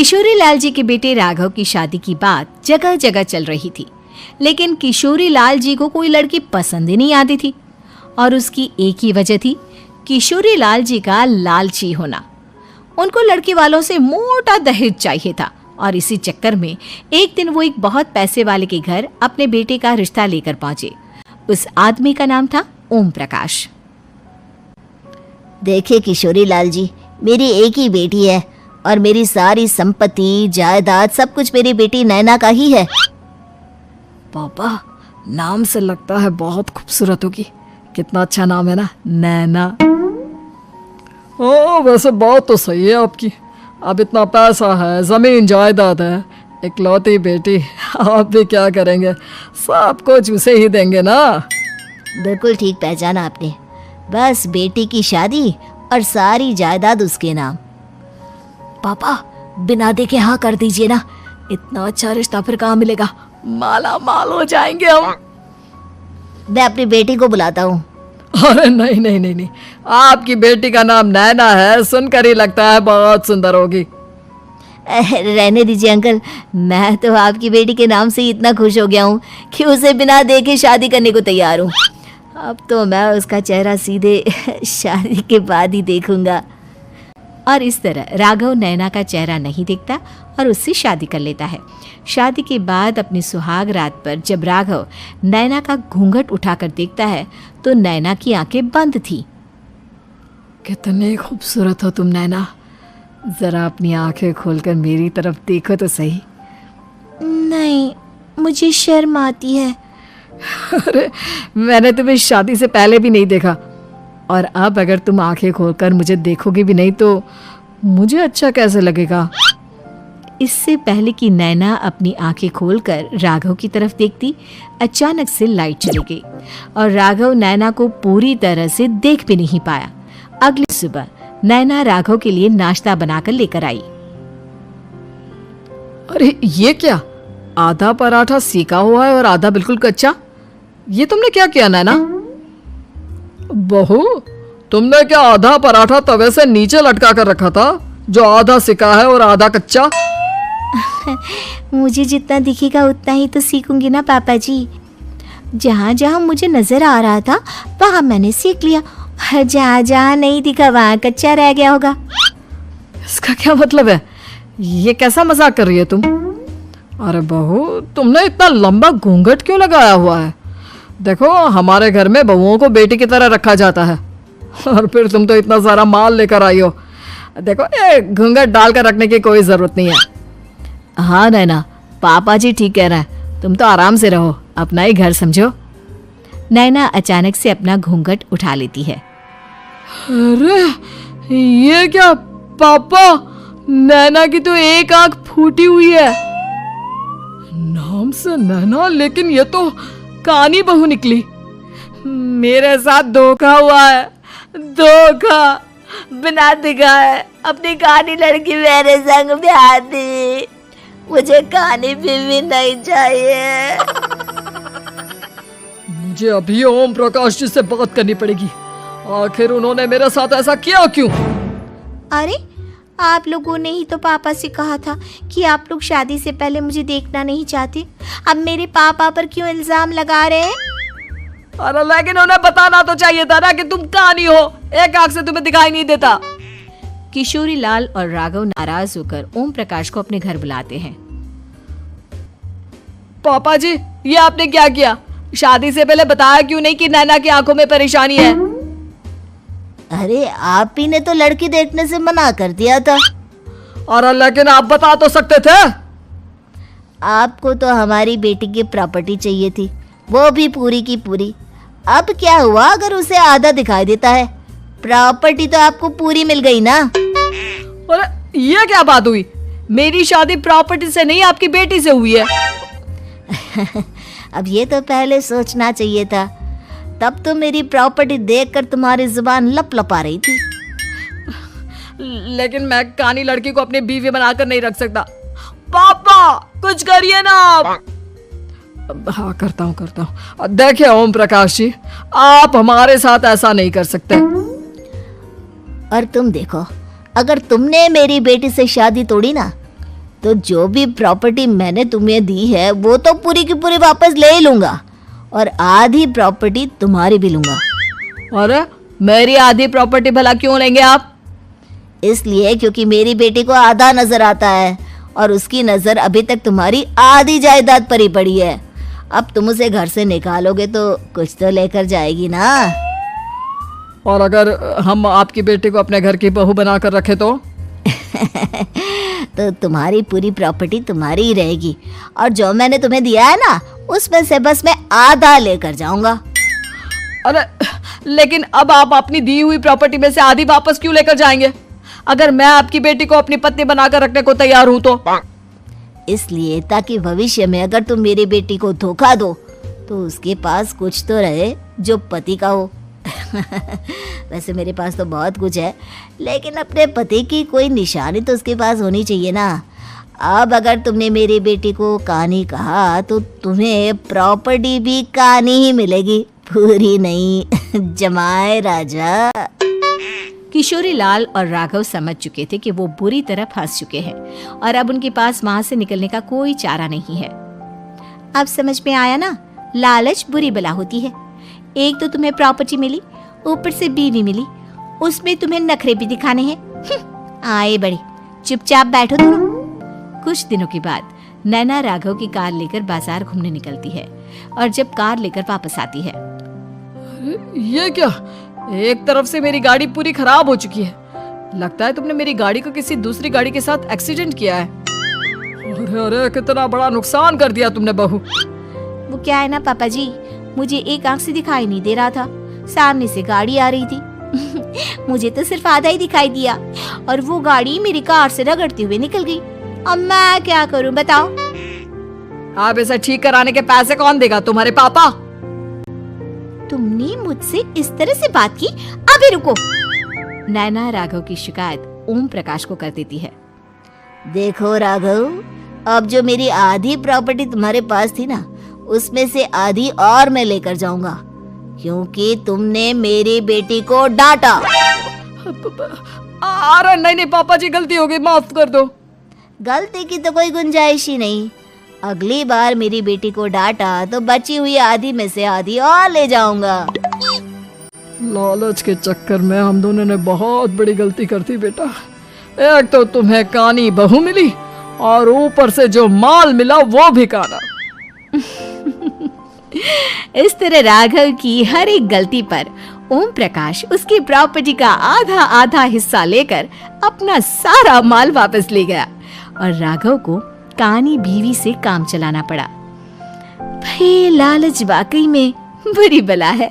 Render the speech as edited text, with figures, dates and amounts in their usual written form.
किशोरी लाल जी के बेटे राघव की शादी की बात जगह जगह चल रही थी, लेकिन किशोरी लाल जी को कोई लड़की पसंद ही नहीं आती थी। और उसकी एक ही वजह थी, किशोरी लाल जी का लालची होना। उनको लड़की वालों से मोटा दहेज चाहिए था और इसी चक्कर में एक दिन वो एक बहुत पैसे वाले के घर अपने बेटे का रिश्ता लेकर पहुंचे। उस आदमी का नाम था ओम प्रकाश। देखिए किशोरी लाल जी, मेरी एक ही बेटी है और मेरी सारी संपत्ति जायदाद सब कुछ मेरी बेटी नैना का ही है। पापा, नाम से लगता है बहुत खूबसूरत होगी। कितना अच्छा नाम है ना, नैना। हाँ, वैसे बात तो सही है आपकी। अब इतना पैसा है, जमीन जायदाद है, इकलौती बेटी, आप भी क्या करेंगे? सब कुछ उसे ही देंगे ना। बिल्कुल ठीक पहचाना आपने। बस बेटी की शादी और सारी जायदाद उसके नाम। पापा, बिना देखे हाँ कर दीजिए ना। इतना अच्छा रिश्ता फिर कहाँ मिलेगा? माला माल हो जाएंगे हम। मैं अपनी बेटी को बुलाता हूँ। अरे नहीं नहीं नहीं नहीं, आपकी बेटी का नाम नैना है, सुनकर ही लगता है बहुत सुंदर होगी। रहने दीजिए अंकल, मैं तो आपकी बेटी के नाम से ही इतना खुश हो गया हूँ कि उसे बिना देखे शादी करने को तैयार हूँ। अब तो मैं उसका चेहरा सीधे शादी के बाद ही देखूंगा। और इस तरह राघव नैना का चेहरा नहीं देखता और उससे शादी कर लेता है। शादी के बाद अपनी सुहाग रात पर जब राघव नैना का घूंघट उठाकर देखता है तो नैना की आंखें बंद थी। कितनी खूबसूरत हो तुम नैना, जरा अपनी आंखें खोलकर मेरी तरफ देखो तो सही। नहीं, मुझे शर्म आती है। अरे, मैंने तुम्हें शादी से पहले भी नहीं देखा और अब अगर तुम आंखें खोलकर मुझे देखोगे भी नहीं तो मुझे अच्छा कैसे लगेगा? इससे पहले कि नैना अपनी आंखें खोलकर राघव की तरफ देखती, अचानक से लाइट चली गई और राघव नैना को पूरी तरह से देख भी नहीं पाया। अगली सुबह नैना राघव के लिए नाश्ता बनाकर लेकर आई। अरे ये क्या, आधा पराठा सेका हुआ है और आधा बिल्कुल कच्चा। ये तुमने क्या किया नैना? बहू, तुमने क्या आधा पराठा तवे से नीचे लटका कर रखा था जो आधा सेका है और आधा कच्चा? मुझे जितना दिखेगा उतना ही तो सीखूंगी ना पापा जी। जहाँ जहाँ मुझे नजर आ रहा था वहाँ मैंने सीख लिया, जहाँ जहाँ नहीं दिखा वहाँ कच्चा रह गया होगा। इसका क्या मतलब है? ये कैसा मजाक कर रही है तुम? अरे बहू, तुमने इतना लंबा घूंघट क्यों लगाया हुआ है? देखो, हमारे घर में बहुओं को बेटी की तरह रखा जाता है और फिर तुम तो इतना सारा माल लेकर आई हो। देखो, ये घूंघट डालकर रखने की कोई जरूरत नहीं है। हाँ नैना, पापा जी ठीक कह रहे हैं, तुम तो आराम से रहो, अपना ही घर समझो। नैना अचानक से अपना घूंघट उठा लेती है। अरे ये क्या पापा, नैना की तो एक आंख फूटी हुई है। नाम से नैना, लेकिन ये तो कानी बहू निकली। मेरे साथ धोखा हुआ है, धोखा। बिना दिखाए अपनी कानी लड़की मेरे संग ब्याह दी। मुझे कानी बीवी नहीं चाहिए। मुझे अभी ओम प्रकाश जी से बात करनी पड़ेगी। आखिर उन्होंने मेरे साथ ऐसा किया क्यों? अरे, आप लोगों ने ही तो पापा से कहा था कि आप लोग शादी से पहले मुझे देखना नहीं चाहते। अब मेरे पापा पर क्यों इल्जाम लगा रहे हैं? अरे लेकिन उन्हें बताना तो चाहिए था ना कि तुम कानी हो, एक आंख से तुम्हें दिखाई नहीं देता। किशोरी लाल और राघव नाराज होकर ओम प्रकाश को अपने घर बुलाते हैं। पापा जी, ये आपने क्या किया? शादी से पहले बताया क्यों नहीं कि नैना की आंखों में परेशानी है? अरे, आप ही ने तो लड़की देखने से मना कर दिया था। और लेकिन आप बता तो सकते थे। आपको तो हमारी बेटी की प्रॉपर्टी चाहिए थी, वो भी पूरी की पूरी। अब क्या हुआ अगर उसे आधा दिखाई देता है? प्रॉपर्टी तो आपको पूरी मिल गई ना। अरे ये क्या बात हुई? मेरी शादी प्रॉपर्टी से नहीं, आपकी बेटी से हुई है। अब ये तो पहले सोचना चाहिए था। तब तो मेरी प्रॉपर्टी देखकर तुम्हारी जुबान लपलपा रही थी। लेकिन मैं कानी लड़की को अपनी बीवी बनाकर नहीं रख सकता। पापा, कुछ करिए ना आप। हाँ, करता हूँ। देखिए ओम प्रकाश जी, आप हमारे साथ ऐसा नहीं कर सकते। और तुम देखो, अगर तुमने मेरी बेटी से शादी तोड़ी ना तो जो भी प्रॉपर्टी मैंने तुम्हें दी है वो तो पूरी की पूरी वापस ले ही लूंगा और आधी प्रॉपर्टी तुम्हारी भी लूंगा। अरे मेरी आधी प्रॉपर्टी भला क्यों लेंगे आप? इसलिए क्योंकि मेरी बेटी को आधा नजर आता है और उसकी नजर अभी तक तुम्हारी आधी जायदाद पर ही पड़ी है। अब तुम उसे घर से निकालोगे तो कुछ तो लेकर जाएगी ना। और अगर हम आपकी बेटी को अपने घर की बहू बनाकर रखे तो? तो तुम्हारी पूरी प्रॉपर्टी तुम्हारी ही रहेगी और जो मैंने तुम्हें दिया है ना उसमें से बस मैं आधा लेकर जाऊंगा। अरे लेकिन अब आप अपनी दी हुई प्रॉपर्टी में से आधी वापस क्यों लेकर जाएंगे? अगर मैं आपकी बेटी को अपनी पत्नी बनाकर रखने को तैयार हूं तो? इसलिए ताकि भविष्य में अगर तुम मेरी बेटी को धोखा दो तो उसके पास कुछ तो रहे जो पति का हो। वैसे मेरे पास तो बहुत कुछ है लेकिन अपने पति की कोई निशानी तो उसके पास होनी चाहिए ना। अब अगर तुमने मेरी बेटी को कानी कहा तो तुम्हें प्रॉपर्टी भी कानी ही मिलेगी, पूरी नहीं। जमाए राजा। किशोरी लाल और राघव समझ चुके थे कि वो बुरी तरह फंस चुके हैं और अब उनके पास वहां से निकलने का कोई चारा नहीं है। अब समझ में आया ना, लालच बुरी बला होती है। एक तो तुम्हें प्रॉपर्टी मिली, ऊपर से बीवी मिली, उसमें तुम्हें नखरे भी दिखाने हैं। आए बड़े, चुपचाप बैठो दोनों। कुछ दिनों के बाद नैना राघव की कार लेकर बाजार घूमने निकलती है और जब कार लेकर वापस आती है, ये क्या? एक तरफ से मेरी गाड़ी पूरी खराब हो चुकी है। लगता है तुमने मेरी गाड़ी को किसी दूसरी गाड़ी के साथ एक्सीडेंट किया है। अरे अरे कितना बड़ा नुकसान कर दिया तुमने बहू। वो क्या है ना पापा जी, मुझे एक आंख से दिखाई नहीं दे रहा था, सामने से गाड़ी आ रही थी। मुझे तो सिर्फ आधा ही दिखाई दिया और वो गाड़ी मेरी कार से रगड़ते हुए निकल गई। अब मैं क्या करूं बताओ? आप इसे ठीक कराने के पैसे कौन देगा? तुम्हारे पापा। तुमने मुझसे इस तरह से बात की? अभी रुको। नैना राघव की शिकायत ओम प्रकाश को कर देती है। देखो राघव, अब जो मेरी आधी प्रॉपर्टी तुम्हारे पास थी ना उसमें से आधी और मैं लेकर जाऊंगा क्योंकि तुमने मेरी बेटी को डांटा। अरे नहीं पापा जी, गलती हो गई, माफ कर दो। गलती की तो कोई गुंजाइश ही नहीं। अगली बार मेरी बेटी को डांटा तो बची हुई आधी में से आधी और ले जाऊंगा। लालच के चक्कर में हम दोनों ने बहुत बड़ी गलती कर दी बेटा। एक तो तुम्हें कानी बहू मिली और ऊपर से जो माल मिला वो भी काना। इस तरह राघव की हर एक गलती पर ओम प्रकाश उसकी प्रॉपर्टी का आधा आधा हिस्सा लेकर अपना सारा माल वापस ले गया और राघव को कानी बीवी से काम चलाना पड़ा। भाई लालच वाकई में बुरी बला है।